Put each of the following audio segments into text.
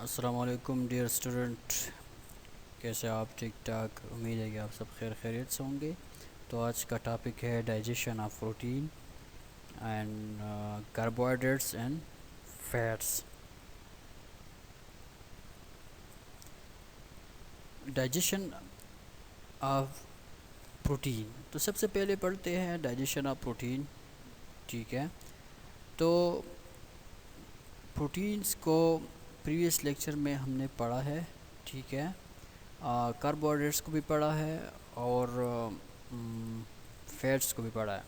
अस्सलाम वालेकुम dear student. कैसे आप? ठीक ठाक, उम्मीद है कि आप सब खैर खैरियत से होंगे। तो आज का टॉपिक है digestion of protein and carbohydrates and fats. Digestion of protein, तो सबसे पहले पढ़ते हैं डाइजेशन ऑफ प्रोटीन। ठीक है, तो प्रोटीन्स को प्रीवियस लेक्चर में हमने पढ़ा है। ठीक है, कार्बोहाइड्रेट्स को भी पढ़ा है और फैट्स को भी पढ़ा है,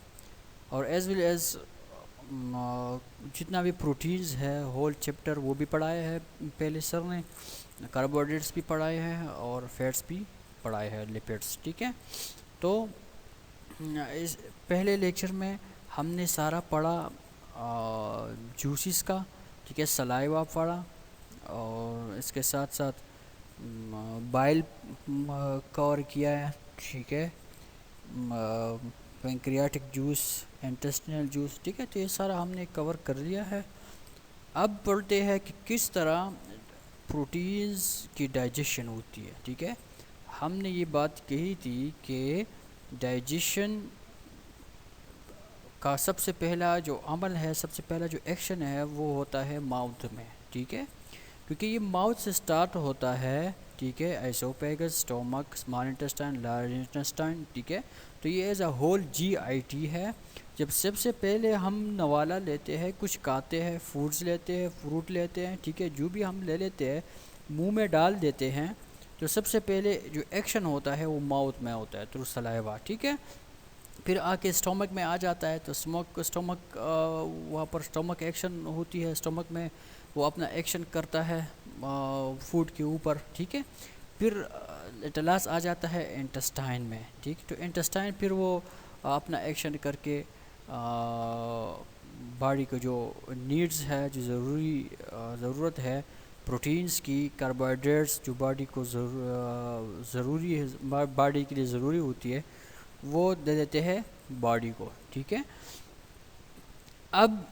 और एज वेल एज जितना भी प्रोटीन्स है होल चैप्टर वो भी पढ़ाए हैं पहले सर ने। कार्बोहाइड्रेट्स भी पढ़ाए हैं और फैट्स भी पढ़ाए हैं, लिपिड्स। ठीक है, तो इस पहले लेक्चर में हमने सारा पढ़ा जूसिस का। ठीक है, सलाइवा पढ़ा, और इसके साथ साथ बाइल कवर किया है। ठीक है, पैंक्रियाटिक जूस, इंटेस्टिनल जूस। ठीक है, तो ये सारा हमने कवर कर लिया है। अब पढ़ते हैं कि किस तरह प्रोटीन्स की डाइजेशन होती है। ठीक है, हमने ये बात कही थी कि डाइजेशन का सबसे पहला जो अमल है, सबसे पहला जो एक्शन है वो होता है माउथ में। ठीक है, क्योंकि ये माउथ से स्टार्ट होता है। ठीक है, oesophagus, stomach, small intestine, large intestine. ठीक है, तो ये एज अ होल GIT है। जब सबसे पहले हम नवाला लेते हैं, कुछ खाते हैं, फूड्स लेते हैं, फ्रूट लेते हैं, ठीक है, जो भी हम ले लेते हैं मुंह में डाल देते हैं, तो सबसे पहले जो एक्शन होता है वो माउथ में होता है थ्रू सलाइवा। ठीक है, फिर आके स्टोमक में आ जाता है, तो स्टोमक वहाँ पर स्टोमक एक्शन होती है। स्टोमक में वो अपना एक्शन करता है फूड के ऊपर। ठीक है, फिर एट लास्ट आ जाता है इंटेस्टाइन में। ठीक, तो इंटेस्टाइन फिर वो अपना एक्शन करके बॉडी को जो नीड्स है, जो ज़रूरत है प्रोटीन्स की, कार्बोहाइड्रेट्स जो बॉडी को ज़रूरी है, बॉडी के लिए ज़रूरी होती है, वो दे देते हैं बॉडी को। ठीक है, अब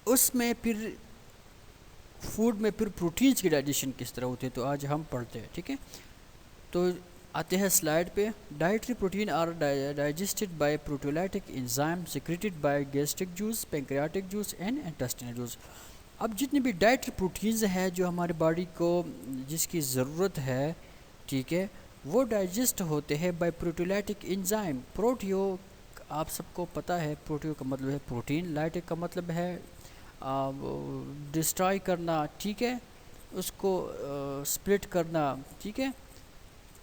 उसमें फिर फूड में फिर प्रोटीन्स की डाइजेशन किस तरह होती है, तो आज हम पढ़ते हैं। ठीक है, तो आते हैं स्लाइड पे। Dietary protein are digested by proteolytic enzyme secreted by gastric juice, pancreatic juice and intestinal juice. अब जितने भी डाइटरी प्रोटीन्स हैं जो हमारे बॉडी को जिसकी ज़रूरत है, ठीक है, वो डाइजेस्ट होते हैं बाय प्रोटीओलाइटिक एंजाइम। प्रोटियो आप सबको पता है, प्रोटियो का मतलब है प्रोटीन, लाइटिक का मतलब है डिस्ट्रॉय करना। ठीक है, उसको स्प्लिट करना। ठीक है,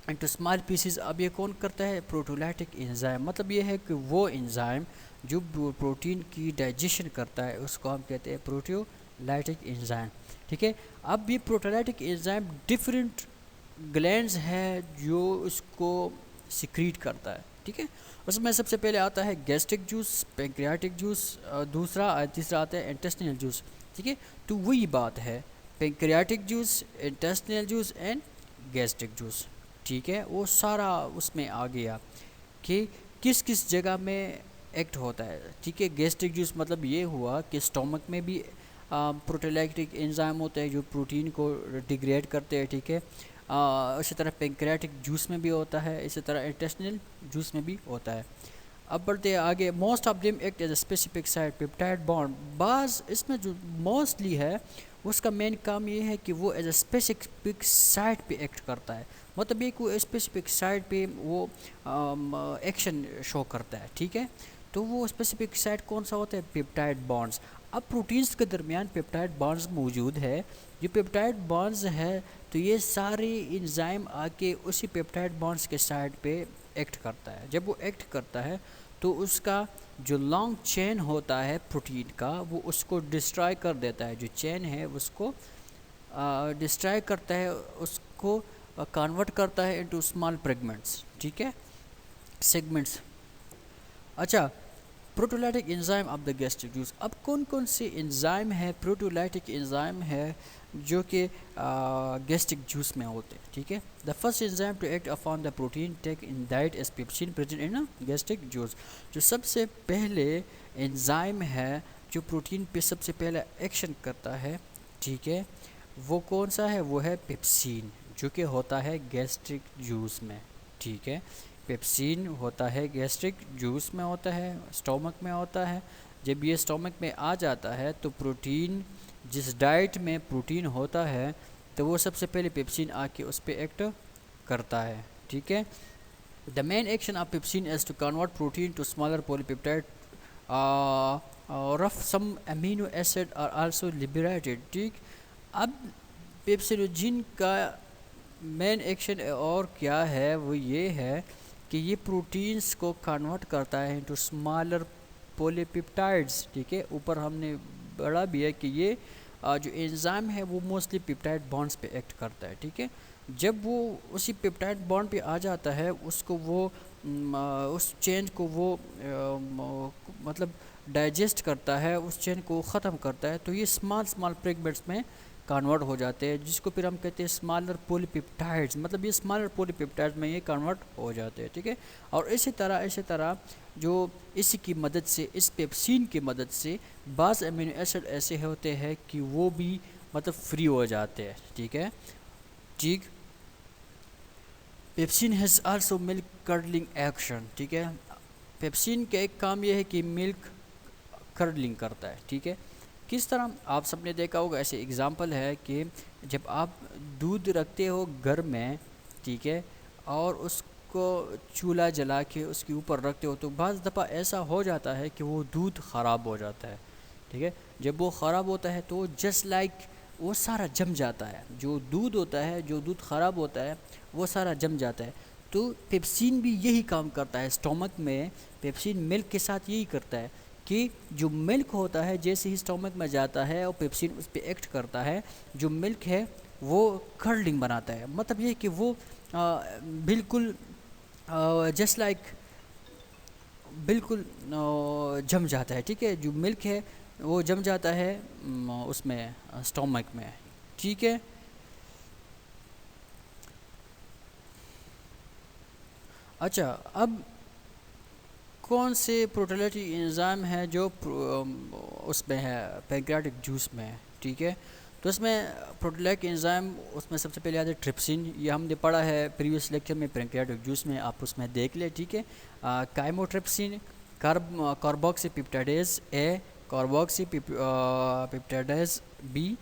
इंटू स्मॉल पीसीज। अब ये कौन करता है? प्रोटीओलाइटिक एंजाइम। मतलब ये है कि वो एंजाइम जो प्रोटीन की डाइजेशन करता है उसको हम कहते हैं प्रोटीओलाइटिक एंजाइम। ठीक है, अब ये प्रोटीओलाइटिक एंजाइम डिफरेंट ग्लैंड्स है जो इसको सिक्रीट करता है। ठीक है, उसमें सबसे पहले आता है गैस्ट्रिक जूस, पैंक्रियाटिक जूस, तीसरा आता है इंटेस्टिनल जूस। ठीक है, तो वही बात है, pancreatic juice, intestinal juice and gastric juice. ठीक है, वो सारा उसमें आ गया कि किस किस जगह में एक्ट होता है। ठीक है, गैस्ट्रिक जूस मतलब ये हुआ कि स्टोमक में भी प्रोटीओलाइटिक एंजाइम होते हैं जो प्रोटीन को डिग्रेड करते हैं। ठीक है, इसी तरह पैंक्रियाटिक जूस में भी होता है, इसी तरह इंटेस्टिनल जूस में भी होता है। अब बढ़ते हैं आगे। Most of them act as a specific side peptide bond. बाज़ इसमें जो मोस्टली है उसका मेन काम ये है कि वो एज अ स्पेसिफिक साइड पे एक्ट करता है। मतलब ये कोई स्पेसिफिक साइड पे वो एक्शन शो करता है। ठीक है, तो वो स्पेसिफिक साइड कौन सा होता है? Peptide bonds. अब प्रोटीन्स के दरमियान पेप्टाइड बॉन्ड्स मौजूद है। ये पेप्टाइड बॉन्ड्स है तो ये सारे एंजाइम आके उसी पेप्टाइड बॉन्ड्स के साइड पे एक्ट करता है। जब वो एक्ट करता है तो उसका जो लॉन्ग चेन होता है प्रोटीन का वो उसको डिस्ट्रॉय कर देता है। जो चेन है उसको डिस्ट्रॉय करता है, उसको कन्वर्ट करता है इनटू स्मॉल फ्रेगमेंट्स। ठीक है, सेगमेंट्स। अच्छा, proteolytic enzyme of the gastric juice. अब कौन कौन से एंजाइम है, प्रोटीओलाइटिक एंजाइम है जो कि गैस्ट्रिक जूस में होते हैं। ठीक है, the first enzyme to act upon the protein take in diet is pepsin present in gastric juice. जो सबसे पहले एंजाइम है जो प्रोटीन पे सबसे पहला एक्शन करता है, ठीक है, वो कौन सा है, वो है पेप्सिन, जो कि होता है गैस्ट्रिक जूस में, ठीक है। पेप्सिन होता है गैस्ट्रिक जूस में होता है, स्टोमक में होता है। जब ये स्टोमक में आ जाता है तो प्रोटीन, जिस डाइट में प्रोटीन होता है तो वो सबसे पहले पेप्सिन आके उस पर एक्ट करता है, ठीक है। The main action of pepsin is to convert protein to smaller polypeptide और of some amino acid are also liberated, ठीक। अब पेप्सिनोजिन का मेन एक्शन और क्या है, वो ये है कि ये प्रोटीन्स को कन्वर्ट करता है इनटू स्मॉलर पॉलीपेप्टाइड्स, ठीक है। ऊपर हमने पढ़ा भी है कि ये जो एंजाइम है वो मोस्टली पेप्टाइड बॉन्ड्स पे एक्ट करता है, ठीक है। जब वो उसी पेप्टाइड बॉन्ड पे आ जाता है, उसको वो उस चेन को वो मतलब डाइजेस्ट करता है, उस चेन को ख़त्म करता है, तो ये स्मॉल स्मॉल फ्रेगमेंट्स में कन्वर्ट हो जाते हैं, जिसको फिर हम कहते हैं स्मॉलर पॉलीपेप्टाइड्स। मतलब ये स्मॉलर पॉलीपेप्टाइड्स में ये कन्वर्ट हो जाते हैं, ठीक है। और इसी तरह जो इसी की मदद से, इस पेप्सिन की मदद से बाज़ अमीनो एसिड ऐसे होते हैं कि वो भी मतलब फ्री हो जाते हैं, ठीक है, ठीक। Pepsin has also milk curdling action, ठीक है। पेप्सिन का एक काम यह है कि मिल्क कर्डलिंग करता है, ठीक है। किस तरह, आप सबने देखा होगा, ऐसे एग्ज़ाम्पल है कि जब आप दूध रखते हो घर में, ठीक है, और उसको चूल्हा जला के उसके ऊपर रखते हो, तो बाज़ दफ़ा ऐसा हो जाता है कि वो दूध ख़राब हो जाता है, ठीक है। जब वो ख़राब होता है तो जस्ट लाइक वो सारा जम जाता है, जो दूध होता है, जो दूध ख़राब होता है वो सारा जम जाता है। तो पेप्सिन भी यही काम करता है स्टोमक में। पेप्सिन मिल्क के साथ यही करता है कि जो मिल्क होता है जैसे ही स्टोमक में जाता है और पेप्सिन उस पर एक्ट करता है, जो मिल्क है वो कर्लिंग बनाता है। मतलब ये कि वो बिल्कुल जस्ट लाइक बिल्कुल जम जाता है, ठीक है। जो मिल्क है वो जम जाता है उसमें स्टोमक में, ठीक है। अच्छा, अब कौन से प्रोटीनलिटी एंजाइम है जो उसमें है पैंक्रियाटिक जूस में, ठीक है। तो इसमें प्रोटीनलिटिक एंजाइम, उसमें सबसे पहले आता है ट्रिप्सिन। ये हमने पढ़ा है प्रीवियस लेक्चर में पैंक्रियाटिक जूस में, आप उसमें देख ले, ठीक है। काइमोट्रिप्सिन, कार्बोक्सीपेप्टाइडेज ए, कार्बोक्सीपेप्टाइडेज बी,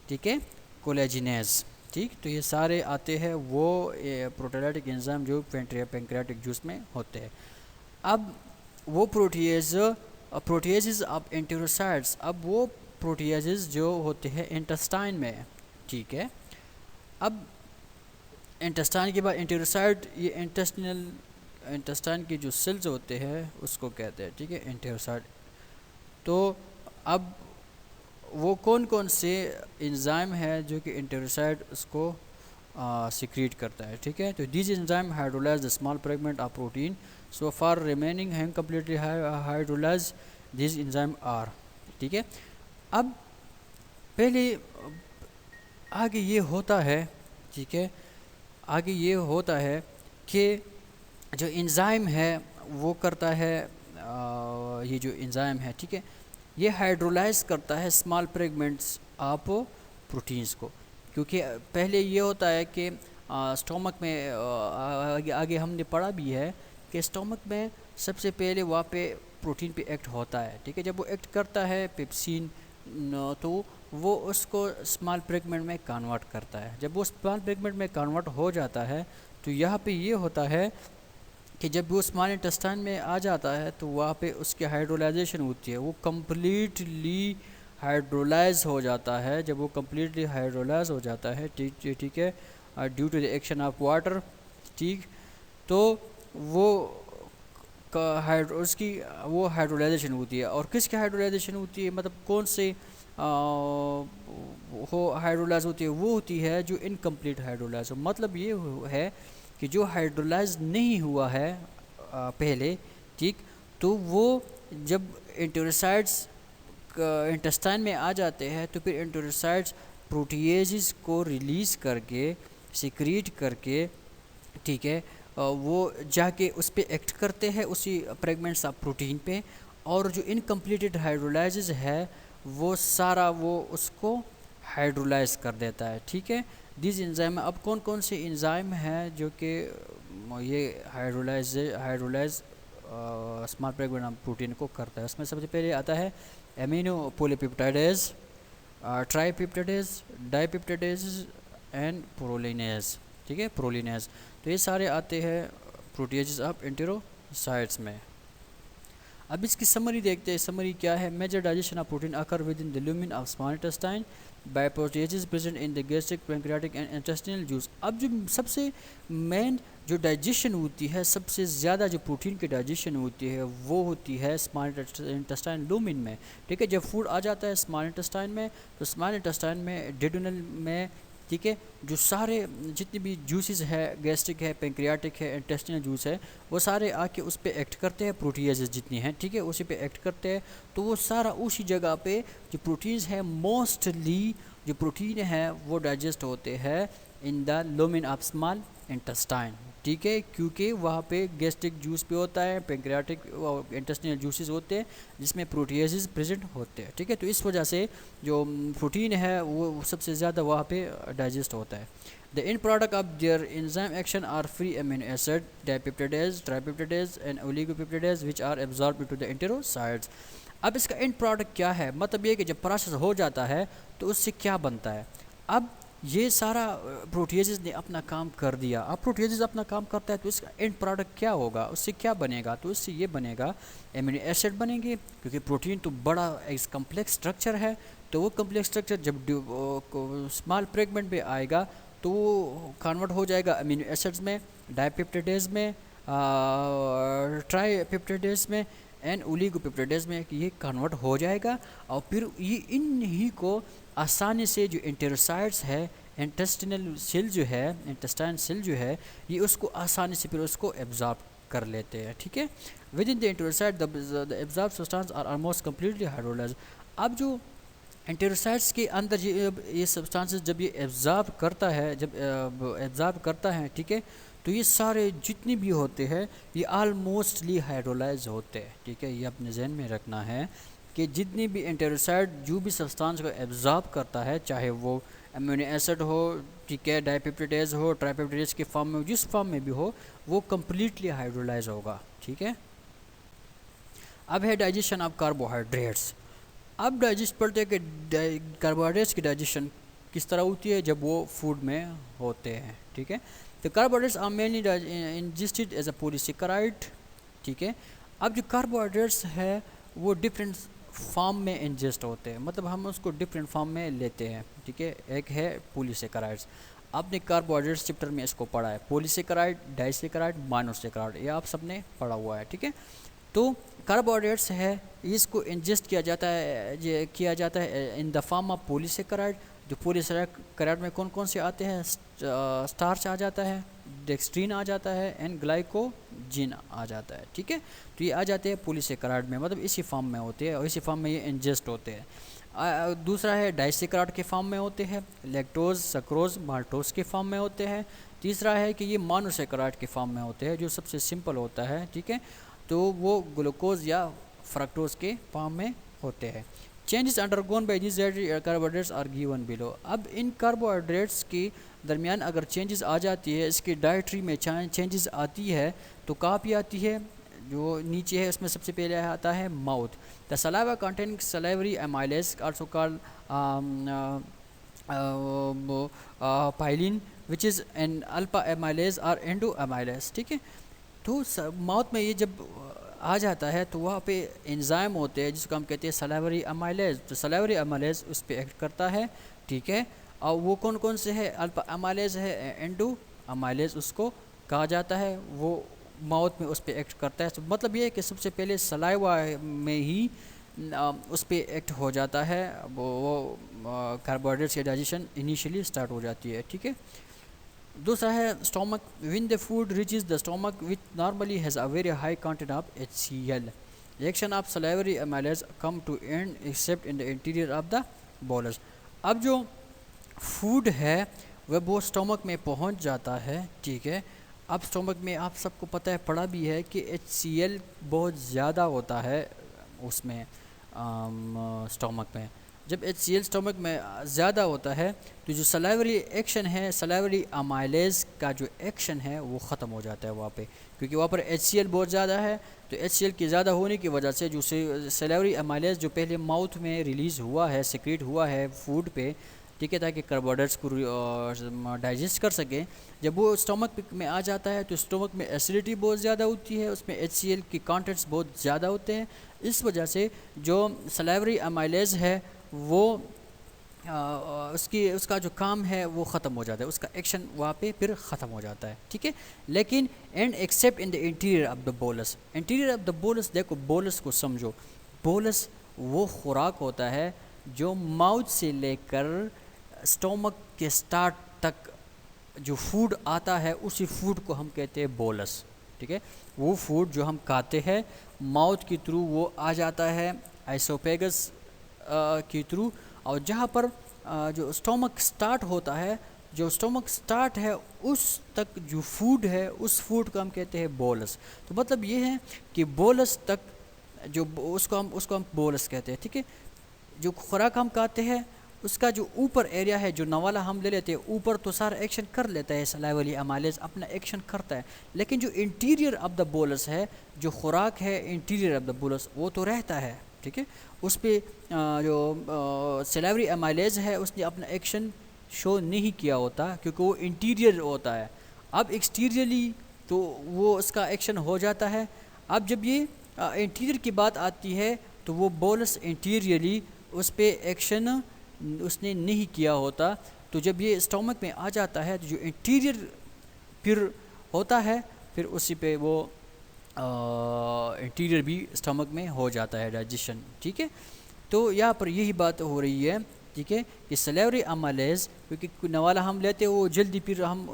ठीक है, कोलेजिनेज, ठीक। तो ये सारे आते हैं वो प्रोटीनलिटिक एंजाइम जो पैंक्रियाटिक जूस में होते हैं। अब वो प्रोटीएजेस ऑफ एंटेरोसाइट्स, अब वो प्रोटीएजेस जो होते हैं इंटेस्टाइन में, ठीक है। अब इंटेस्टाइन के बाद एंटेरोसाइट, ये इंटेस्टाइन के जो सेल्स होते हैं उसको कहते हैं, ठीक है, एंटेरोसाइट। तो अब वो कौन कौन से एंजाइम है जो कि एंटेरोसाइट उसको सिक्रीट करता है, ठीक है। तो this enzyme hydrolyse the small fragment of protein, so for remaining have completely hydrolyse this enzyme are, ठीक है। अब पहले आगे ये होता है, ठीक है, आगे ये होता है कि जो एंजाइम है वो करता है ये जो एंजाइम है, ठीक है, ये हाइड्रोलाइज करता है स्मॉल फ्रेगमेंट्स ऑफ प्रोटीन्स को। क्योंकि पहले ये होता है कि स्टोमक में आगे हमने पढ़ा भी है कि स्टोमक में सबसे पहले वहाँ पे प्रोटीन पे एक्ट होता है, ठीक है। जब वो एक्ट करता है पेप्सिन, तो वो उसको स्मॉल फ्रेगमेंट में कन्वर्ट करता है। जब वो स्मॉल फ्रेगमेंट में कन्वर्ट हो जाता है तो यहाँ पे ये होता है कि जब वो स्मॉल इंटेस्टाइन में आ जाता है तो वहाँ पे उसकी हाइड्रोलाइजेशन होती है, वो कम्प्लीटली हाइड्रोलाइज हो जाता है। जब वो कम्प्लीटली हाइड्रोलाइज हो जाता है, ठीक है, due to the action of water, ठीक, तो वो उसकी वो हाइड्रोलाइजेशन होती है। और किसकी हाइड्रोलाइजेशन होती है, मतलब कौन से हो हाइड्रोलाइज होती है, वो होती है जो इनकम्प्लीट हाइड्रोलाइज हो। मतलब ये है कि जो हाइड्रोलाइज नहीं हुआ है पहले, ठीक, तो वो जब एंटेरोसाइट्स इंटेस्टाइन में आ जाते हैं तो फिर एंटेरोसाइट्स प्रोटीएजेस को रिलीज़ करके, सिक्रीट करके, ठीक है, वो जाके उस पर एक्ट करते हैं उसी फ्रेगमेंट्स ऑफ प्रोटीन पे। और जो इनकम्प्लीटेड हाइड्रोलाइजेज है वो सारा वो उसको हाइड्रोलाइज कर देता है, ठीक है। दिस एंजाइम, अब कौन कौन से एंजाइम हैं जो कि ये हाइड्रोलाइज स्मॉल फ्रेगमेंट प्रोटीन को करता है। उसमें सबसे पहले आता है एमिनो पॉलीपेप्टाइडेज, ट्राईपेप्टाइडेज, डाईपेप्टाइडेज एंड प्रोलिनेज, ठीक है, प्रोलिनेज। तो ये सारे आते हैं प्रोटीजेज ऑफ एंटेरोसाइट्स में। अब इसकी समरी देखते हैं। समरी क्या है? Major digestion of protein occur within the lumen of small intestine by proteases present in the gastric, pancreatic and intestinal juice. अब जो सबसे मेन जो डाइजेशन होती है, सबसे ज़्यादा जो प्रोटीन की डाइजेशन होती है वो होती है स्मॉल इंटेस्टाइन लुमेन में, ठीक है। जब फूड आ जाता है स्मॉल इंटेस्टाइन में, तो स्मॉल इंटेस्टाइन में डेडुनल में, ठीक है, जो सारे जितने भी जूसेस है, गैस्ट्रिक है, पैंक्रियाटिक है, इंटेस्टिनल जूस है, वो सारे आके उस पर एक्ट करते हैं, प्रोटीजेज जितनी हैं, ठीक है, उसी पे एक्ट करते हैं। तो वो सारा उसी जगह पे जो प्रोटीन्स है, मोस्टली जो प्रोटीन है वो डाइजेस्ट होते हैं in the lumen of small intestine, ठीक है, क्योंकि वहाँ पे गैस्ट्रिक जूस भी होता है, पैंक्रियाटिक इंटेस्टिनल जूसेस होते हैं जिसमें प्रोटीजेज प्रेजेंट होते हैं, ठीक है। तो इस वजह से जो प्रोटीन है वो सबसे ज़्यादा वहाँ पे डाइजेस्ट होता है। The end product of their enzyme action are free amino acid, dipeptidase, tripeptidase and oligopeptidase which are absorb into the enterocytes. अब इसका एंड प्रोडक्ट क्या है? मतलब ये कि जब प्रोसेस हो जाता है तो उससे क्या बनता है। अब ये सारा प्रोटीजेज ने अपना काम कर दिया। अब प्रोटीजेज अपना काम करता है तो इसका एंड प्रोडक्ट क्या होगा, उससे क्या बनेगा? तो उससे ये बनेगा एमिनो एसिड बनेंगे, क्योंकि प्रोटीन तो बड़ा एक कम्प्लेक्स स्ट्रक्चर है। तो वो कम्प्लेक्स स्ट्रक्चर जब स्मॉल फ्रेगमेंट पे आएगा तो वो कन्वर्ट हो जाएगा अमीनो एसिड्स में, डाइपेप्टाइडेज में, ट्राईपेप्टाइडेज में एंड ओलिगोपेप्टाइडेज में, कि ये कन्वर्ट हो जाएगा। और फिर ये इन ही को आसानी से जो एंटेरोसाइट्स है, इंटेस्टिनल सेल जो है, इंटेस्टाइन सेल जो है, ये उसको आसानी से फिर उसको एब्जॉर्ब कर लेते हैं, ठीक है। Within the enterocyte the absorb substance are almost completely hydrolyse. अब जो एंटेरोसाइट्स के अंदर ये सब्सटेंसेस जब ये एब्जॉर्ब करता है, जब एब्जॉर्ब करता है, ठीक है, तो ये सारे जितने भी होते हैं ये ऑलमोस्टली हाइड्रोलाइज होते हैं, ठीक है। ये अपने जहन में रखना है कि जितनी भी एंटेरोसाइट जो भी सब्सटेंस को एब्जॉर्ब करता है, चाहे वो अमीनो एसिड हो, ठीक है, डाइपेप्टाइडेज हो, ट्राइपेप्टाइडेज के फॉर्म में, जिस फॉर्म में भी हो, वो कम्प्लीटली हाइड्रोलाइज होगा, ठीक है। अब है डाइजेशन ऑफ कार्बोहाइड्रेट्स। अब डाइजेस्ट पढ़ते हैं कि कार्बोहाइड्रेट्स की डाइजेशन किस तरह होती है जब वो फूड में होते हैं, ठीक है। तो carbohydrates are mainly ingested as a polysaccharide, ठीक है। अब जो कार्बोहाइड्रेट्स है वो डिफरेंट फॉर्म में इंजेस्ट होते हैं, मतलब हम उसको डिफरेंट फॉर्म में लेते हैं, ठीक है। एक है पॉलीसेकेराइड्स, आपने कार्बोहाइड्रेट्स चैप्टर में इसको पढ़ा है, पॉलीसेकेराइड, डाइसेकेराइड, मोनोसेकेराइड, ये आप सबने पढ़ा हुआ है, ठीक है। तो कार्बोहाइड्रेट्स है, इसको इंजेस्ट किया जाता है in the form of polysaccharide. जो पॉलीसेकेराइड में कौन कौन से आते हैं? स्टार्च आ जाता है, डेक्सट्रीन आ जाता है एंड ग्लाइकोजिन आ जाता है, ठीक है। तो ये आ जाते हैं पॉलीसेकेराइड में, मतलब इसी फॉर्म में होते हैं और इसी फॉर्म में ये इंजेस्ट होते हैं। दूसरा है डाइसेकेराइड के फॉर्म में होते हैं, लैक्टोज, सक्रोज, माल्टोज के फॉर्म में होते हैं। तीसरा है कि ये मोनोसेकेराइड के फॉर्म में होते हैं, जो सबसे सिंपल होता है, ठीक है। तो वो ग्लूकोज या फ्रक्टोज के फॉर्म में होते हैं। Changes undergone by these carbohydrates are given below. अब इन कार्बोहाइड्रेट्स के दरमियान अगर चेंजेस आ जाती है, इसकी डाइट्री में चेंजेस आती है, तो कहाँ पे आती है? जो नीचे है उसमें सबसे पहले आता है mouth. The saliva containing salivary amylase also called pilin which is an alpha amylase और एंडो एमाइलेज, ठीक है। तो माउथ में ये जब आ जाता है तो वहाँ पे एंजाइम होते हैं जिसको हम कहते हैं सलाइवरी एमाइलेज। तो सलाइवरी एमाइलेज उस पर एक्ट करता है, ठीक है। और वो कौन कौन से है? अल्फा एमाइलेज है, एंडो एमाइलेज उसको कहा जाता है, वो माउथ में उस पर एक्ट करता है। तो मतलब ये है कि सबसे पहले सलाइवा में ही उस पर एक्ट हो जाता है, वो कार्बोहाइड्रेट्स की डाइजेशन इनिशियली स्टार्ट हो जाती है, ठीक है। दूसरा है stomach. When the food reaches the stomach which normally has a very high content of HCl, reaction of salivary amylase come to end except in the interior of the bolus. अब जो food है वह वो stomach में पहुंच जाता है, ठीक है। अब स्टोमक में आप सबको पता है, पढ़ा भी है कि HCl बहुत ज़्यादा होता है उसमें स्टोमक में। जब HCl स्टमक में ज़्यादा होता है तो जो सलाइवरी एक्शन है, सलाइवरी अमाइलेज का जो एक्शन है वो ख़त्म हो जाता है वहाँ पे, क्योंकि वहाँ पर HCl बहुत ज़्यादा है। तो HCl की ज़्यादा होने की वजह से जो सलाइवरी अमाइलेज जो पहले माउथ में रिलीज़ हुआ है, सिक्रीट हुआ है फूड पे, ठीक है, ताकि कार्बोहाइड्रेट्स को डाइजेस्ट कर सकें, जब वो स्टमक में आ जाता है तो स्टमक में एसिडिटी बहुत ज़्यादा होती है, उसमें HCl की कंटेंट्स बहुत ज़्यादा होते हैं। इस वजह से जो सलाइवरी अमाइलेज है वो उसका जो काम है वो ख़त्म हो जाता है, उसका एक्शन वहाँ पे फिर ख़त्म हो जाता है, ठीक है। लेकिन and except in the interior of the bolus, interior of the bolus, देखो बोलस को समझो, बोलस वो खुराक होता है जो माउथ से लेकर स्टोमक के स्टार्ट तक जो फूड आता है उसी फूड को हम कहते हैं बोलस, ठीक है। वो फूड जो हम खाते हैं माउथ के थ्रू वो आ जाता है आइसोपेगस के थ्रू, और जहाँ पर जो स्टोमक स्टार्ट होता है, जो स्टोमक स्टार्ट है उस तक जो फूड है उस फूड को हम कहते हैं बोलस। तो मतलब ये है कि बोलस तक जो उसको हम बोलस कहते हैं, ठीक है। जो खुराक हम खाते हैं उसका जो ऊपर एरिया है, जो नवाला हम ले लेते हैं ऊपर, तो सारा एक्शन कर लेता है, सलाइवरी अमाइलेज अपना एक्शन करता है, लेकिन जो इंटीरियर ऑफ द बोलस है, जो खुराक है इंटीरियर ऑफ द बोलस, वो तो रहता है, ठीक है। उस पर जो सलाइवरी अमाइलेज है उसने अपना एक्शन शो नहीं किया होता, क्योंकि वो इंटीरियर होता है। अब एक्सटीरियरली तो वो उसका एक्शन हो जाता है। अब जब ये इंटीरियर की बात आती है तो वो बोलस इंटीरियरली उस पर एक्शन उसने नहीं किया होता। तो जब ये स्टमक में आ जाता है तो जो इंटीरियर फिर होता है, फिर उसी पे वो इंटीरियर भी स्टमक में हो जाता है डाइजेशन, ठीक है। तो यहाँ पर यही बात हो रही है, ठीक है, कि सलाइवरी अमाइलेज क्योंकि नवाला हम लेते हैं वो जल्दी फिर हम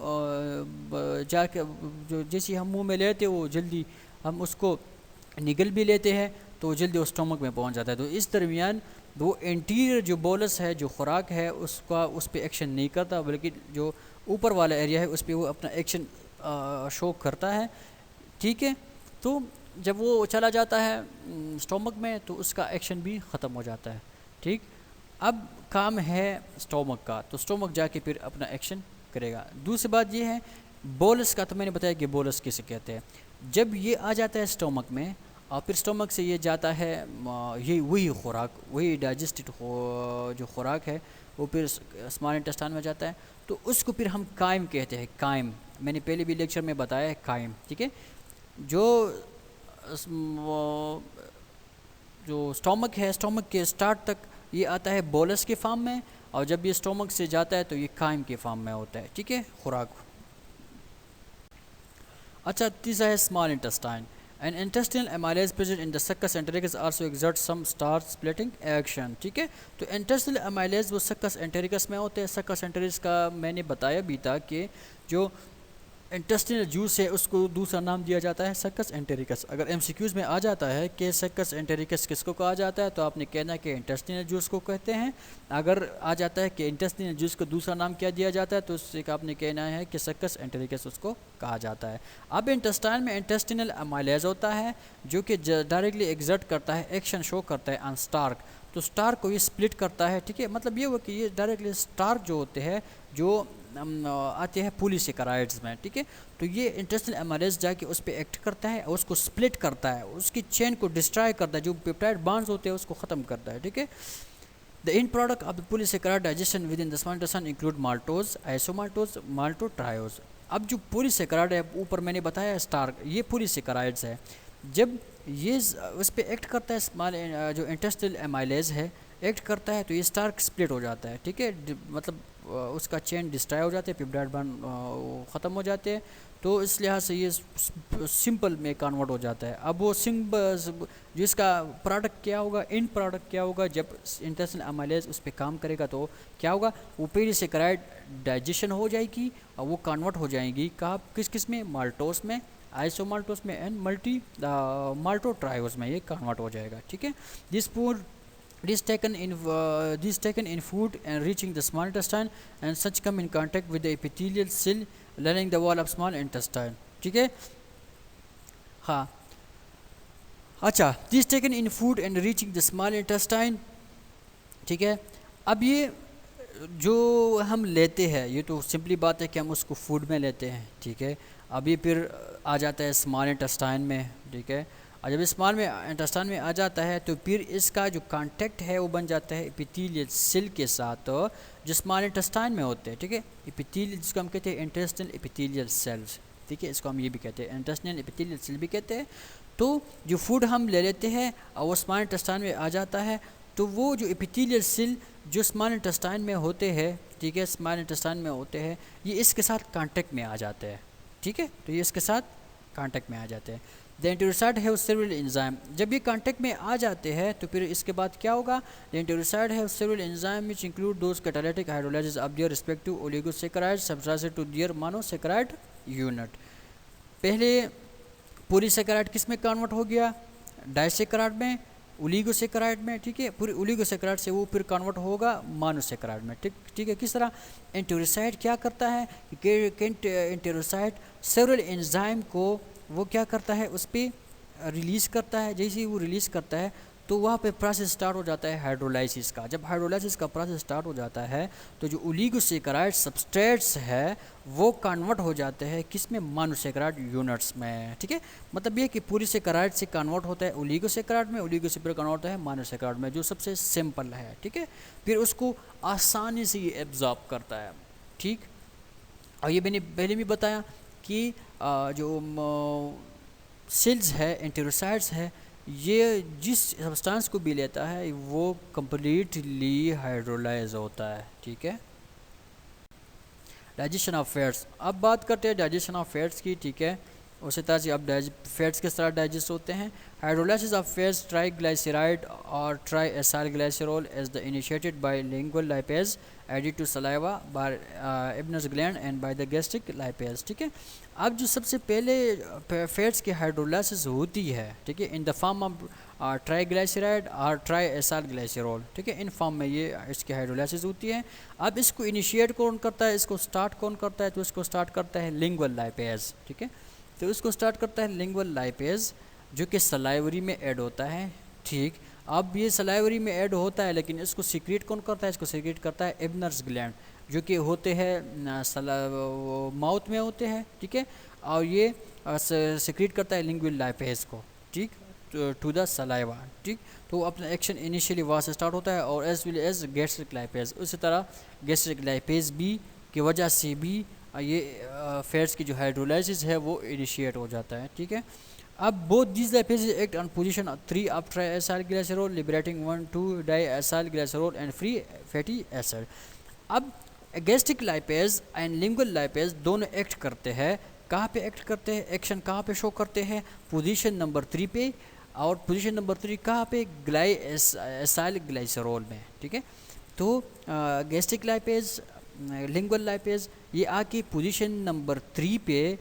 जाके जो जैसे हम मुंह में लेते हैं वो जल्दी हम उसको निगल भी लेते हैं तो जल्दी वो स्टमक में पहुंच जाता है। तो इस दरमियान वो इंटीरियर जो बोलस है, जो खुराक है, उसका उस पर एक्शन नहीं करता, बल्कि जो ऊपर वाला एरिया है उस पर वो अपना एक्शन शो करता है, ठीक है। तो जब वो चला जाता है स्टोमक में तो उसका एक्शन भी ख़त्म हो जाता है, ठीक। अब काम है स्टोमक का, तो स्टोमक जाके फिर अपना एक्शन करेगा। दूसरी बात ये है बोलस का, तो मैंने बताया कि बोलस किसे कहते हैं। जब ये आ जाता है स्टोमक में और फिर स्टोमक से ये जाता है, ये वही खुराक, वही डाइजेस्टेड जो खुराक है वो फिर स्मॉल इंटेस्टाइन में जाता है, तो उसको फिर हम काइम कहते हैं। काइम मैंने पहले भी लेक्चर में बताया है, काइम, ठीक है। जो स्टोमक है, स्टोमक के स्टार्ट तक ये आता है बोलस के फॉर्म में, और जब ये स्टोमक से जाता है तो ये काइम के फॉर्म में होता है, ठीक है, खुराक। अच्छा, तीसरा है small intestine. An intestinal amylase present in the succus entericus also exerts some star splitting action, ठीक है। तो intestinal amylase वो succus entericus में होते हैं। succus entericus का मैंने बताया भी था कि जो इंटेस्टिनल जूस है उसको दूसरा नाम दिया जाता है सक्कस एंटेरिकस। अगर एमसीक्यूज़ में आ जाता है कि सक्कस एंटेरिकस किसको कहा जाता है तो आपने कहना है कि इंटेस्टिनल जूस को कहते हैं। अगर आ जाता है कि इंटेस्टिनल जूस को दूसरा नाम क्या दिया जाता है तो उससे आपने कहना है कि सक्कस एंटेरिकस उसको कहा जाता है। अब इंटेस्टाइन में इंटेस्टिनल अमाइलेज होता है जो कि डायरेक्टली एग्जर्ट करता है, एक्शन शो करता है ऑन स्टार्क। तो स्टार्क को ये स्प्लिट करता है, ठीक है। मतलब ये हुआ कि ये डायरेक्टली स्टार्क जो होते हैं जो आते हैं पॉलीसेकेराइड्स में, ठीक है। तो ये इंटेस्टिनल अमाइलेज जाके उस पर एक्ट करता है और उसको स्प्लिट करता है, उसकी चेन को डिस्ट्रॉय करता है, जो पेप्टाइड बॉन्ड्स होते हैं उसको ख़त्म करता है, ठीक है। The end product of the polysaccharide digestion within the small intestine include maltose, isomaltose, maltotriose. अब जो पॉलीसेकेराइड है ऊपर मैंने बताया स्टार्क, ये पॉलीसेकेराइड्स है। जब ये उस पर एक्ट करता है स्मॉल जो इंटेस्टिनल अमाइलेज है एक्ट करता है तो ये स्टार्क स्प्लिट हो जाता है, ठीक है। मतलब उसका चेन डिस्ट्रॉय हो जाते हैं, पेप्टाइड बॉन्ड ख़त्म हो जाते हैं, तो इस लिहाज से ये सिंपल में कन्वर्ट हो जाता है। अब वो सिंपल जिसका प्रोडक्ट क्या होगा, इन प्रोडक्ट क्या होगा, जब इंटेस्टिनल अमाइलेज उस पर काम करेगा तो क्या होगा, वो पॉलीसेकेराइड डाइजेशन हो जाएगी और वो कन्वर्ट हो जाएगी कहाँ, किस किस में, माल्टोस में, आइसोमाल्टोस में एंड माल्टोट्रायोस में ये कन्वर्ट हो जाएगा, ठीक है। This taken in food and reaching the small intestine and such come in contact with the epithelial cell lining the wall of small intestine, ठीक है। हाँ, अच्छा, this taken in food and reaching the small intestine ठीक है। अब ये जो हम लेते हैं, ये तो सिंपली बात है कि हम उसको फूड में लेते हैं, ठीक है। अब ये फिर आ जाता है स्मॉल इंटेस्टाइन में, ठीक है। और जब स्मॉल में इंटेस्टाइन में आ जाता है तो फिर इसका जो कांटेक्ट है वो बन जाता है एपिथेलियल सेल के साथ जो स्मॉल इंटेस्टाइन में होते हैं, ठीक है। एपिथेलियल जिसको हम कहते हैं इंटेस्टिनल एपिथेलियल सेल्स, ठीक है, इसको हम ये भी कहते हैं इंटेस्टिनल एपिथेलियल सेल भी कहते हैं। तो जो फूड हम ले लेते हैं और वो स्मॉल इंटेस्टाइन में आ जाता है, तो वो जो एपिथेलियल सेल जो स्मॉल इंटेस्टाइन में होते हैं, ठीक है, स्मॉल इंटेस्टाइन में होते हैं, ये इसके साथ कांटेक्ट में आ जाते हैं, ठीक है। तो ये इसके साथ कांटेक्ट में आ जाते हैं। The enterocyte have several enzyme, जब ये कांटेक्ट में आ जाते हैं तो फिर इसके बाद क्या होगा, the enterocyte have several enzyme which include those catalytic hydrolases of their respective oligosaccharide substrated to their monosaccharide unit. पहले पॉलीसैकेराइड किस में कन्वर्ट हो गया, डाइसैकेराइड में, ओलिगोसैकेराइड में, ठीक है। पूरी ओलिगोसैकेराइड से वो फिर कन्वर्ट होगा मोनोसैकेराइड में, ठीक ठीक है। किस तरह एंटेरोसाइड क्या करता है कि एंटेरोसाइड सेवरल एंजाइम को वो क्या करता है, उस पर रिलीज़ करता है। जैसे ही वो रिलीज़ करता है तो वहाँ पे प्रोसेस स्टार्ट हो जाता है हाइड्रोलाइसिस का। जब हाइड्रोलाइसिस का प्रोसेस स्टार्ट हो जाता है तो जो ओलिगोसैकेराइड सबस्ट्रेट्स है वो कन्वर्ट हो जाते हैं किस में, मोनोसैकेराइड यूनिट्स में, ठीक है। मतलब ये कि पूरी सैकेराइड से कन्वर्ट होता है ओलिगोसैकेराइड में, ओलिगोसैकेराइड कन्वर्ट होता है मोनोसैकेराइड में, जो सबसे सिंपल है, ठीक है। फिर उसको आसानी से ये एब्जॉर्ब करता है, ठीक। और ये मैंने पहले भी बताया कि जो सेल्स है, एंटेरोसाइड्स है, ये जिस सब्सटेंस को भी लेता है वो कंप्लीटली हाइड्रोलाइज होता है, ठीक है। डाइजेशन ऑफ फैट्स, अब बात करते हैं डाइजेशन ऑफ फैट्स की, ठीक है। उसी तरह से अब फैट्स किस तरह डाइजेस्ट होते हैं। हाइड्रोलाइसिस ऑफ फैट्स ट्राइग्लाइसराइड और tri acyl glycerol as the initiated by lingual lipase added to saliva by Ebner's gland and by the gastric lipase, ठीक है। अब जो सबसे पहले फैट्स की हाइड्रोलाइसिस होती है, ठीक है, in the form of triglyceride और ट्राई एसाइल ग्लाइसरॉल, ठीक है, इन फॉर्म में ये इसकी हाइड्रोलाइसिस होती है। अब इसको इनिशिएट कौन करता है, इसको स्टार्ट कौन करता है, तो इसको स्टार्ट करता है लिंगुअल लाइपेज, ठीक है। तो इसको स्टार्ट करता है लिंगुअल लाइपेज जो कि सलाइवरी में ऐड होता है, ठीक। अब ये सलाइवरी में ऐड होता है लेकिन इसको सीक्रेट कौन करता है, इसको सीक्रेट करता है इब्नस ग्लैंड जो कि होते हैं माउथ में होते हैं, ठीक है। और ये सीक्रेट करता है लिंगुअल लाइपेज को, ठीक, टू द सलाइवा, ठीक। तो अपना एक्शन इनिशियली वहाँ से स्टार्ट होता है और as well as gastric lipase, उसी तरह गैस्ट्रिक लाइपेज भी की वजह से भी ये फैट्स की जो हाइड्रोलाइसिस है वो इनिशिएट हो जाता है, ठीक है। अब both this lipase act on position 3 of try acyl glycerol liberating 1,2 die acyl glycerol and free fatty acid. अब gastric lipase and lingual lipase दोनों एक्ट करते हैं, कहाँ पे एक्ट करते हैं, एक्शन कहाँ पे शो करते हैं, पोजीशन नंबर 3 पे, और पोजीशन नंबर 3 कहाँ पे, एसाइल ग्लाइसरॉल में, ठीक है। तो गैस्ट्रिक लाइपेज, लिंगुअल लाइपेज ये आके पोजीशन नंबर 3 पे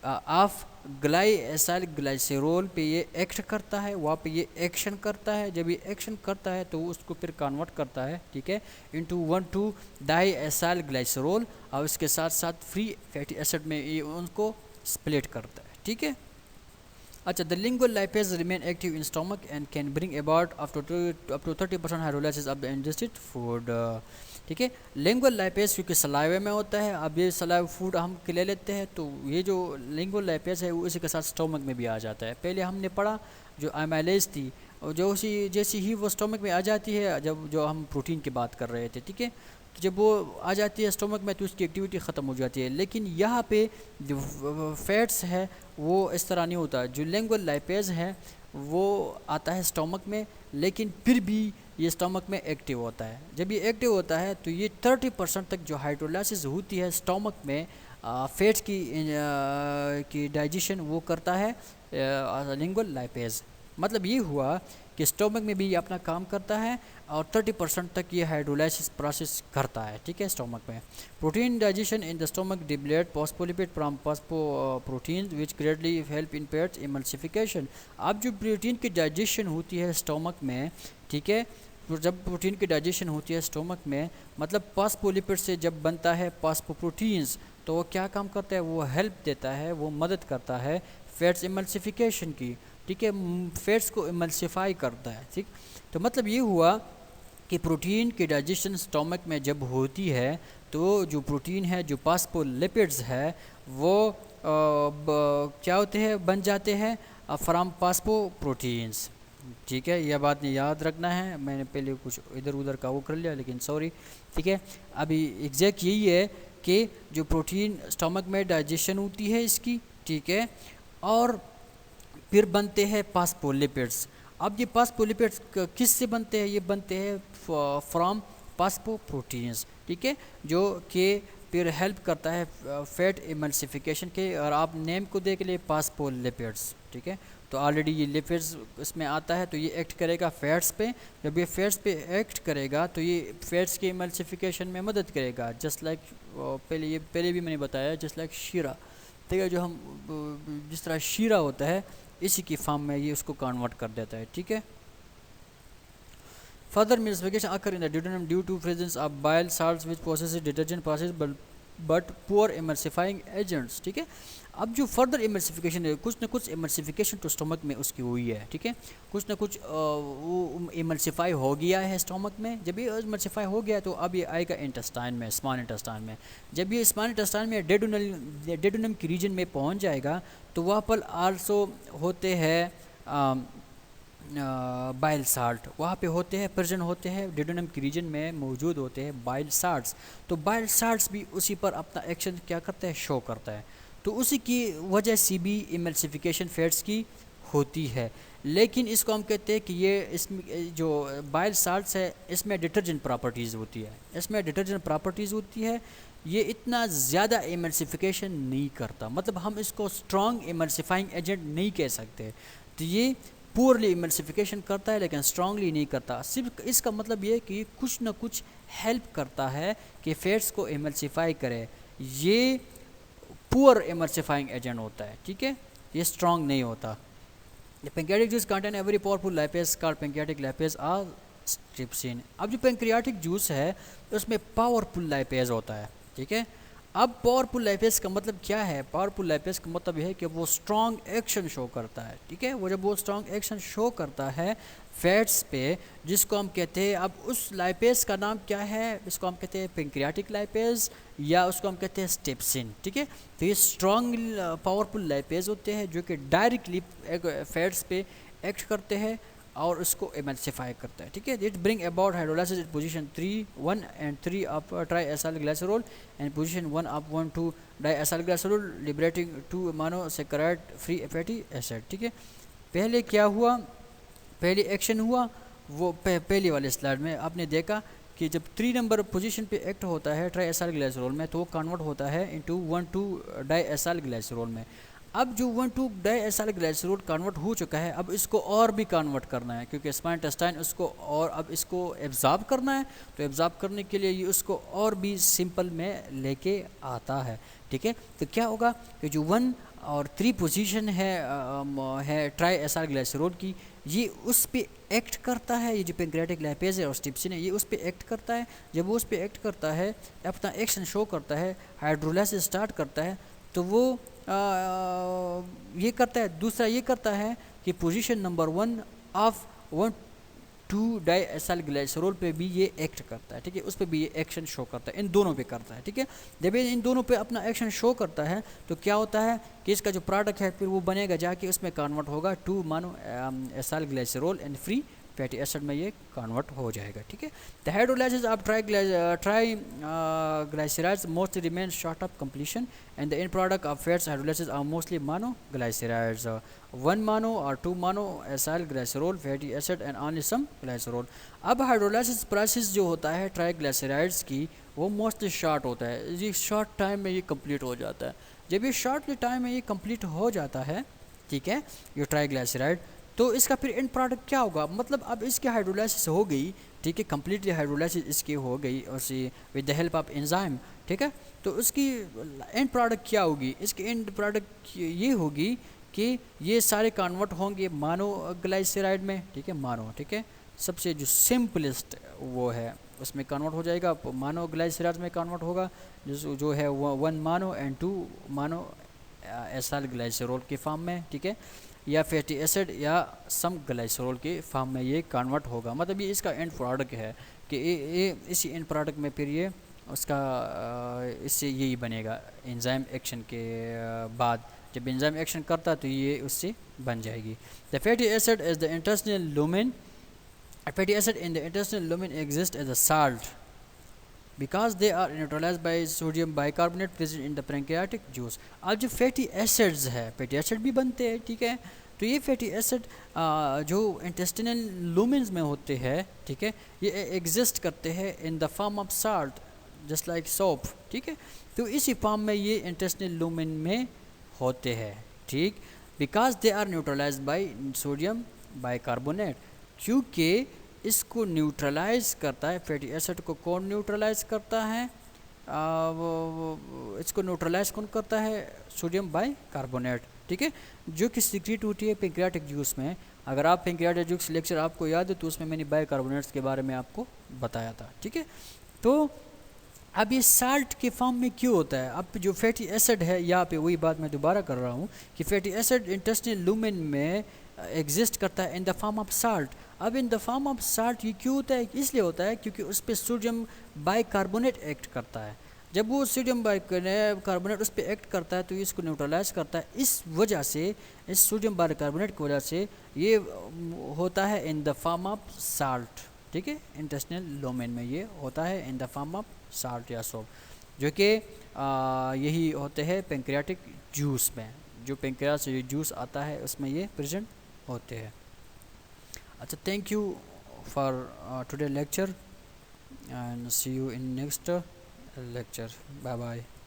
ऑफ एसाइल ग्लाइसरॉल पे ये एक्ट करता है, वहाँ पे ये एक्शन करता है। जब ये एक्शन करता है तो उसको फिर कन्वर्ट करता है, ठीक है, इनटू 1,2 डाई एसाइल ग्लाइसरॉल और इसके साथ साथ फ्री फैटी एसिड में ये उनको स्प्लिट करता है, ठीक है। अच्छा, the lingual lipase remain active in stomach and can bring about up to 30% hydrolysis of the ingested food, ठीक है। लिंगुअल लाइपेज क्योंकि सलाइवे में होता है, अब ये सलाइव फूड हम ले लेते हैं तो ये जो लिंगुअल लाइपेज है वो इसी के साथ स्टमक में भी आ जाता है। पहले हमने पढ़ा जो एमाइलेज थी और जो जैसी ही वो स्टमक में आ जाती है, जब जो हम प्रोटीन की बात कर रहे थे, ठीक है, तो जब वो आ जाती है स्टमक में तो उसकी एक्टिविटी ख़त्म हो जाती है। लेकिन यहाँ पे जो फैट्स है वो इस तरह नहीं होता, जो लिंगुअल लाइपेज है वो आता है स्टमक में लेकिन फिर भी ये स्टमक में एक्टिव होता है। जब ये एक्टिव होता है तो ये 30% तक जो हाइड्रोलाइसिस होती है स्टमक में फैट्स की डाइजेशन वो करता है लिंगुअल लाइपेज। मतलब ये हुआ कि स्टमक में भी ये अपना काम करता है और 30% तक ये हाइड्रोलाइसिस प्रोसेस करता है, ठीक है, स्टमक में। Protein digestion in the stomach deplete phospholipid from protein which greatly help in fats emulsification. अब जो प्रोटीन की डाइजेशन होती है स्टमक में, ठीक है, जब प्रोटीन की डाइजेशन होती है स्टमक में मतलब फॉस्फोलिपिड से जब बनता है फॉस्फोप्रोटीन्स, तो वो क्या काम करता है, वो हेल्प देता है, वो मदद करता है फैट्स इमल्सिफिकेशन की, ठीक है, फैट्स को इमल्सिफाई करता है, ठीक। तो मतलब ये हुआ कि प्रोटीन की डाइजेशन स्टमक में जब होती है तो जो प्रोटीन है, जो फास्फोलिपिड्स है, वो क्या होते हैं, बन जाते हैं फ्रॉम फास्फोप्रोटीन्स। ठीक है, यह बात याद रखना है। मैंने पहले कुछ इधर उधर का वो कर लिया, लेकिन सॉरी। ठीक है, अभी एग्जैक्ट यही है कि जो प्रोटीन स्टमक में डाइजेशन होती है इसकी, ठीक है, और फिर बनते हैं फास्फोलिपिड्स। अब ये फास्फोलिपिड्स किस से बनते हैं? ये बनते हैं फ्रॉम फास्फोप्रोटीन्स। ठीक है, जो कि फिर हेल्प करता है फैट इमल्सिफिकेशन के। और आप नेम को देख लिए, फास्फोलिपिड्स। ठीक है, तो ऑलरेडी ये लिपिड्स इसमें आता है, तो ये एक्ट करेगा फैट्स पे। जब ये फैट्स पे एक्ट करेगा तो ये फैट्स के इमल्सिफिकेशन में मदद करेगा, जस्ट लाइक पहले भी मैंने बताया, जस्ट लाइक शीरा। ठीक है, जो हम जिस तरह शीरा होता है इसी की फॉर्म में ये उसको कन्वर्ट कर देता है। ठीक है, further emulsification occur in the duodenum due to presence of bile salts which possesses detergent process but poor emulsifying agents। ठीक है, अब जो फर्दर इमल्सिफिकेशन है, कुछ ना कुछ इमल्सिफिकेशन तो स्टमक में उसकी हुई है। ठीक है, कुछ ना कुछ वो इमल्सिफाई हो गया है स्टमक में। जब ये इमल्सिफाई हो गया तो अब ये आएगा इंटेस्टाइन में, स्मॉल इंटेस्टाइन में। जब ये स्मॉल इंटेस्टाइन में डेडोनम की रीजन में पहुंच जाएगा तो वहाँ पर आल्सो होते हैं बाइल साल्ट, वहाँ पे होते हैं, प्रेजेंट होते हैं, डेडोनम की रीजन में मौजूद होते हैं बाइल साल्ट्स। तो बाइल साल्ट्स भी उसी पर अपना एक्शन क्या करता है, शो करता है। तो उसी की वजह से भी इमल्सिफिकेशन फैट्स की होती है। लेकिन इसको हम कहते हैं कि ये इसमें जो बाइल साल्ट्स है इसमें डिटर्जेंट प्रॉपर्टीज़ होती है, इसमें डिटर्जेंट प्रॉपर्टीज़ होती है। ये इतना ज़्यादा इमल्सिफिकेशन नहीं करता, मतलब हम इसको स्ट्रॉन्ग इमल्सिफाइंग एजेंट नहीं कह सकते। तो ये पुअरली इमल्सिफिकेशन करता है लेकिन स्ट्रांगली नहीं करता। सिर्फ इसका मतलब ये कि कुछ ना कुछ हेल्प करता है कि फैट्स को इमल्सिफाई करे। ये पुअर इमल्सिफाइंग एजेंट होता है। ठीक है, ये स्ट्रांग नहीं होता। The pancreatic juice contain a very powerful lipase called pancreatic lipase or trypsin। अब जो पेंक्रियाटिक जूस है उसमें पावरफुल लाइपेज होता है। ठीक है, अब पावरफुल लाइपेज का मतलब क्या है? पावरफुल लाइपेज का मतलब यह है कि वो स्ट्रॉन्ग एक्शन शो करता है। ठीक है, वो जब वो स्ट्रॉन्ग एक्शन शो करता है फैट्स पे, जिसको हम कहते हैं, अब उस लाइपेज का नाम क्या है? इसको हम कहते हैं पेंक्रियाटिक लाइपेज या उसको हम कहते हैं स्टेप्सिन। ठीक है, तो ये स्ट्रॉन्ग पावरफुल लाइपेज होते हैं जो कि डायरेक्टली फैट्स पे एक्ट करते हैं और उसको इमल्सिफाई करता है। ठीक है, it bring about hydrolysis at position 1 and 3 of try acyl glycerol and position 1 of 1 2 di acyl glycerol liberating 2 monosaccharide free fatty acid. ठीक है, पहले क्या हुआ, पहले एक्शन हुआ वो पहले वाले स्लाइड में आपने देखा कि जब 3 नंबर पोजीशन पे एक्ट होता है ट्राई एसाइल ग्लाइसरॉल में तो वो कन्वर्ट होता है इनटू 1,2 डाई एसाइल ग्लाइसरॉल में। अब जो 1,2 डाई एसाइल ग्लाइसरॉल कन्वर्ट हो चुका है, अब इसको और भी कन्वर्ट करना है क्योंकि स्मॉल इंटेस्टाइन उसको और अब इसको एब्जॉर्ब करना है। तो एब्जॉर्ब करने के लिए ये उसको और भी सिंपल में लेके आता है। ठीक है, तो क्या होगा कि जो 1 और 3 पोजीशन है ट्राई एसाइल ग्लाइसरॉल की, ये उस पे एक्ट करता है। ये जो पेंक्रियाटिक लाइपेज है और स्टिप्सिन है ये उस पे एक्ट करता है। जब वो उस पे एक्ट करता है, अपना एक्शन शो करता है, हाइड्रोलाइसिस स्टार्ट करता है, तो वो ये करता है। दूसरा ये करता है कि position number 1 of 1,2 die acyl glycerol पे भी ये एक्ट करता है। ठीक है, उस पे भी ये एक्शन शो करता है, इन दोनों पे करता है। ठीक है, जब ये इन दोनों पे अपना एक्शन शो करता है तो क्या होता है कि इसका जो प्रोडक्ट है फिर वो बनेगा जाके उसमें कन्वर्ट होगा 2 mono acyl glycerol and free fatty acid में ये कन्वर्ट हो जाएगा। ठीक है, the hydrolysis of triglycerides mostly remain short of completion and the end product of fats hydrolysis are mostly monoglycerides 1 mono और 2 monoacylglycerol fatty acid and only some glycerol. अब hydrolysis process जो होता है try ग्लाइसराइड्स की वो mostly short होता है, ये शॉर्ट टाइम में ये कंप्लीट हो जाता है। जब ये शॉर्ट टाइम में ये कंप्लीट हो जाता है, ठीक है, ये ट्राई ग्लाइसराइड, तो इसका फिर एंड प्रोडक्ट क्या होगा? मतलब अब इसकी हाइड्रोलाइसिस हो गई, ठीक है, कम्प्लीटली हाइड्रोलाइसिस इसकी हो गई और with the help of enzyme. ठीक है, तो उसकी एंड प्रोडक्ट क्या होगी? इसकी एंड प्रोडक्ट ये होगी कि ये सारे कन्वर्ट होंगे मोनो ग्लाइसराइड में। ठीक है, मोनो, ठीक है, सबसे जो सिंपलेस्ट वो है उसमें कन्वर्ट हो जाएगा, मोनो ग्लाइसराइड में कन्वर्ट होगा जो है 1 mono and 2 mono acyl glycerol के फॉर्म में। ठीक है, या फैटी एसिड या सम ग्लाइसरॉल के फॉर्म में ये कन्वर्ट होगा। मतलब ये इसका एंड प्रोडक्ट है कि ये इसी एंड प्रोडक्ट में फिर ये उसका इससे यही बनेगा एंजाइम एक्शन के बाद जब एंजाइम एक्शन करता तो ये उससे बन जाएगी। The fatty acid is the intestinal lumen, fatty acid in the intestinal lumen exist as a salt because they are neutralised by sodium bicarbonate present in the pancreatic juice. अब जो fatty acids है, fatty acid भी बनते हैं, ठीक है, तो ये फैटी एसिड जो इंटेस्टिनल लूमेंस में होते हैं, ठीक है, ये एग्जिस्ट करते हैं in the form of salt just like soap, ठीक है, तो इसी फॉर्म में ये इंटेस्टिनल लूमेन में होते हैं, ठीक, because they are neutralise by sodium bicarbonate, क्योंकि इसको न्यूट्रलाइज करता है फैटी एसिड को कौन न्यूट्रलाइज करता है, इसको न्यूट्रलाइज कौन करता है, सोडियम बाइकार्बोनेट, ठीक है, जो कि सीक्रेट होती है पैंक्रियाटिक जूस में। अगर आप पैंक्रियाटिक जूस लेक्चर आपको याद है तो उसमें मैंने बाइकार्बोनेट्स के बारे में आपको बताया था, ठीक है। तो अब ये साल्ट के फॉर्म में क्यों होता है, अब जो फैटी एसिड है यहाँ पे वही बात मैं दोबारा कर रहा हूँ कि फैटी एसिड इंटेस्टिनल लूमेन में एग्जिस्ट करता है in the form of salt. अब in the form of salt ये क्यों होता है, इसलिए होता है क्योंकि उस पर सोडियम बाइकार्बोनेट एक्ट करता है। जब वो सोडियम बाइकार्बोनेट उस पर एक्ट करता है तो ये इसको न्यूट्रलाइज करता है, इस वजह से, इस सोडियम बाइकार्बोनेट की वजह से ये होता है in the form of salt, ठीक है, इंटेस्टिनल लूमेन में ये होता है in the form of salt या सोप, जो कि यही होते हैं पैंक्रियाटिक जूस में, जो पैंक्रियास से जूस आता है उसमें ये प्रेजेंट होते हैं। अच्छा, thank you for today lecture and see you in next lecture. Bye bye.